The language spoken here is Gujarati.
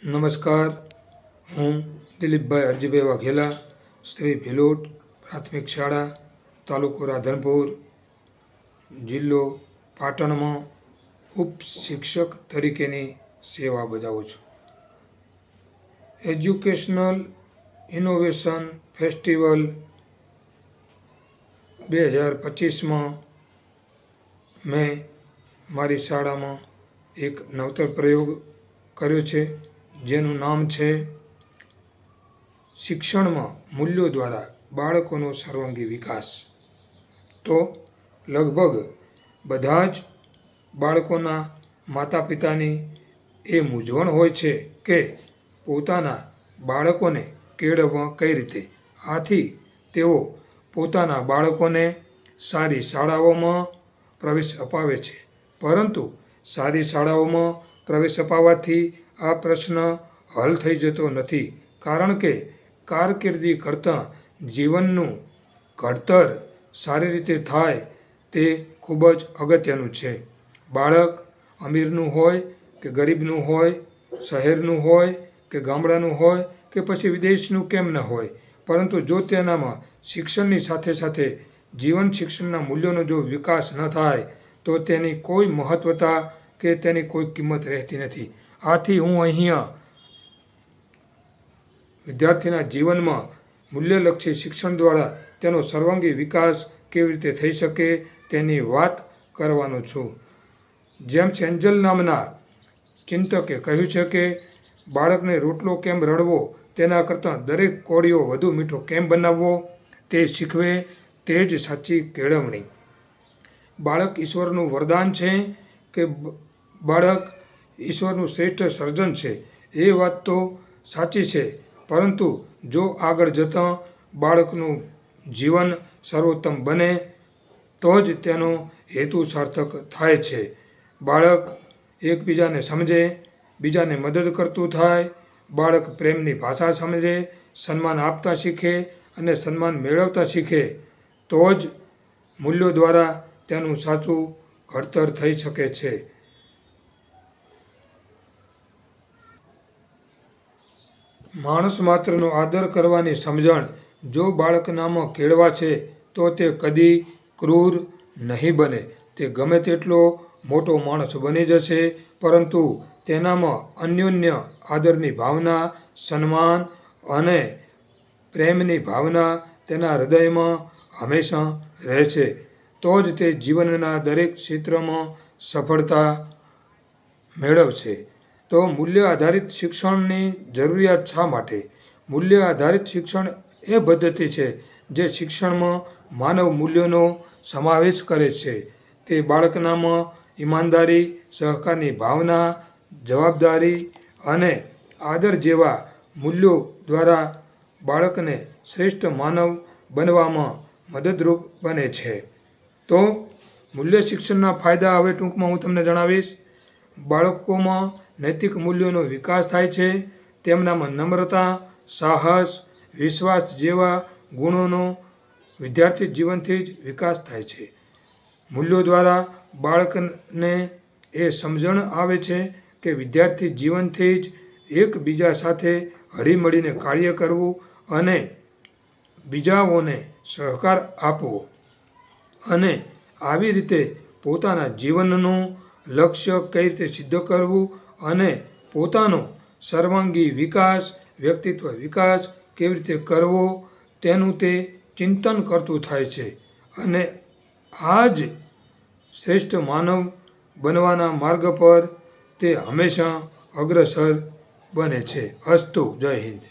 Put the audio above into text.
નમસ્કાર, હું દિલીપભાઈ અરજીભાઈ વાઘેલા, શ્રી ભિલોટ પ્રાથમિક શાળા, તાલુકો રાધનપુર, જિલ્લો પાટણમાં ઉપશિક્ષક તરીકેની સેવા બજાવું છું. એજ્યુકેશનલ ઇનોવેશન ફેસ્ટિવલ 2025માં મેં મારી શાળામાં એક નવતર પ્રયોગ કર્યો છે, જેનું નામ છે શિક્ષણમાં મૂલ્યો દ્વારા બાળકોનો સર્વાંગી વિકાસ. તો લગભગ બધા જ બાળકોના માતા પિતાની એ મૂંઝવણ હોય છે કે પોતાના બાળકોને કેળવવા કઈ રીતે. આથી તેઓ પોતાના બાળકોને સારી શાળાઓમાં પ્રવેશ અપાવે છે, પરંતુ સારી શાળાઓમાં પ્રવેશ અપાવવાથી આ પ્રશ્ન હલ થઈ જતો નથી, કારણ કે કારકિર્દી કરતાં જીવનનું ઘડતર સારી રીતે થાય તે ખૂબ જ અગત્યનું છે. બાળક અમીરનું હોય કે ગરીબનું હોય, શહેરનું હોય કે ગામડાનું હોય કે પછી વિદેશનું કેમ ન હોય, પરંતુ જો તેનામાં શિક્ષણની સાથે સાથે જીવન શિક્ષણના મૂલ્યોનો જો વિકાસ ન થાય તો તેની કોઈ મહત્વતા કે તેની કોઈ કિંમત રહેતી નથી. આથી હું અહીંયા વિદ્યાર્થીના જીવનમાં મૂલ્યલક્ષી શિક્ષણ દ્વારા તેનો સર્વાંગી વિકાસ કેવી રીતે થઈ શકે તેની વાત કરવાનો છું. જેમ્સ એન્જલ નામના ચિંતકે કહ્યું છે કે બાળકને રોટલો કેમ રળવો તેના કરતાં દરેક કોળિયો વધુ મીઠો કેમ બનાવવો તે શીખવે તે જ સાચી કેળવણી. બાળક ઈશ્વરનું વરદાન છે કે બાળક ઈશ્વરનું શ્રેષ્ઠ સર્જન છે, એ વાત તો સાચી છે, પરંતુ જો આગળ જતાં બાળકનું જીવન સર્વોત્તમ બને તો જ તેનો હેતુ સાર્થક થાય છે. બાળક એકબીજાને સમજે, બીજાને મદદ કરતું થાય, બાળક પ્રેમની ભાષા સમજે, સન્માન આપતા શીખે અને સન્માન મેળવતા શીખે તો જ મૂલ્યો દ્વારા તેનું સાચું ઘડતર થઈ શકે છે. માણસ માત્રનો આદર કરવાની સમજણ જો બાળકનામાં કેળવા છે તો તે કદી ક્રૂર નહીં બને. તે ગમે તેટલો મોટો માણસ બની જશે, પરંતુ તેનામાં અન્યોન્ય આદરની ભાવના, સન્માન અને પ્રેમની ભાવના તેના હૃદયમાં હંમેશા રહેશે તો જ તે જીવનના દરેક ક્ષેત્રમાં સફળતા મેળવશે. તો મૂલ્ય આધારિત શિક્ષણની જરૂરિયાત શા માટે? મૂલ્ય આધારિત શિક્ષણ એ પદ્ધતિ છે જે શિક્ષણમાં માનવ મૂલ્યોનો સમાવેશ કરે છે. તે બાળકનામાં ઈમાનદારી, સહકારની ભાવના, જવાબદારી અને આદર જેવા મૂલ્યો દ્વારા બાળકને શ્રેષ્ઠ માનવ બનવામાં મદદરૂપ બને છે. તો મૂલ્ય શિક્ષણના ફાયદા હવે ટૂંકમાં હું તમને જણાવીશ. બાળકોમાં નૈતિક મૂલ્યોનો વિકાસ થાય છે. તેમનામાં નમ્રતા, સાહસ, વિશ્વાસ જેવા ગુણોનો વિદ્યાર્થી જીવનથી જ વિકાસ થાય છે. મૂલ્યો દ્વારા બાળકને એ સમજણ આવે છે કે વિદ્યાર્થી જીવનથી જ એકબીજા સાથે હળીમળીને કાર્ય કરવું અને બીજાઓને સહકાર આપવો અને આવી રીતે પોતાના જીવનનું લક્ષ્ય કઈ રીતે સિદ્ધ કરવું અને પોતાનો સર્વાંગી વિકાસ, વ્યક્તિત્વ વિકાસ કેવી રીતે કરવો તેનું તે ચિંતન કરતું થાય છે અને આ જ શ્રેષ્ઠ માનવ બનવાના માર્ગ પર તે હંમેશા અગ્રસર બને છે. અસ્તુ. જય હિન્દ.